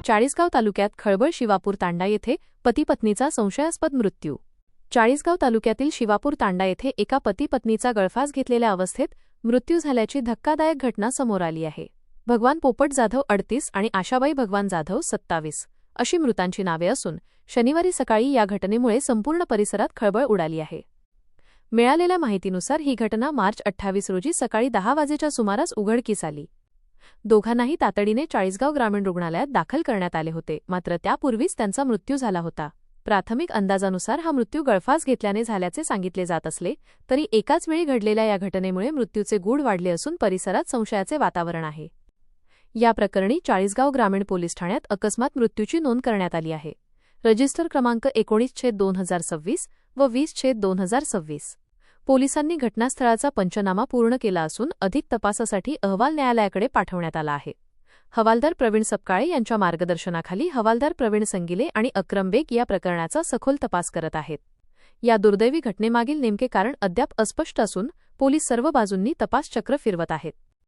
चाळीसगाव तालुक्यात खळबळ शिवापूर तांडा येथे पती-पत्नीचा संशयास्पद मृत्यू। चाळीसगाव तालुक्यातील शिवापूर तांडा येथे एका पती-पत्नीचा गळफास घेतलेल्या अवस्थेत मृत्यू झाल्याची धक्कादायक घटना समोर आली आहे। भगवान पोपट जाधव 38 आणि आशाबाई भगवान जाधव 27 अशी मृतांची नावे असून शनिवारी सकाळी या घटनेमुळे संपूर्ण परिसरात खळबळ उडाली आहे। मिळालेल्या माहितीनुसार ही घटना मार्च 28 रोजी सकाळी 10 वाजेच्या सुमारास उघडकीस आली। दोघांनाही तातडीने चाळीसगाव ग्रामीण रुग्णालयात दाखल करण्यात आले होते, मात्र त्यापूर्वीच त्यांचा मृत्यू झाला होता। प्राथमिक अंदाजानुसार हा मृत्यू गळफास घेतल्याने झाल्याचे सांगितले जात असले तरी एकाच वेळी घडलेल्या या घटनेमुळे मृत्यूचे गूढ वाढले असून परिसरात संशयाचे वातावरण आहे। या प्रकरणी चाळीसगाव ग्रामीण पोलीस ठाण्यात अकस्मात मृत्यूची नोंद करण्यात आली आहे। रजिस्टर क्रमांक 19/2026 व 20/2026। पोलिसांनी घटनास्थळाचा पंचनामा पूर्ण केला असून अधिक तपासासाठी अहवाल न्यायालयाकडे पाठवण्यात आला आहे। हवालदार प्रवीण सपकाळे यांच्या मार्गदर्शनाखाली हवालदार प्रवीण संगिले आणि अक्रम बेग या प्रकरणाचा सखोल तपास करत आहेत। या दुर्दैवी घटनेमागील नेमके कारण अद्याप अस्पष्ट असून पोलीस सर्व बाजूंनी तपास चक्र फिरवत आहेत।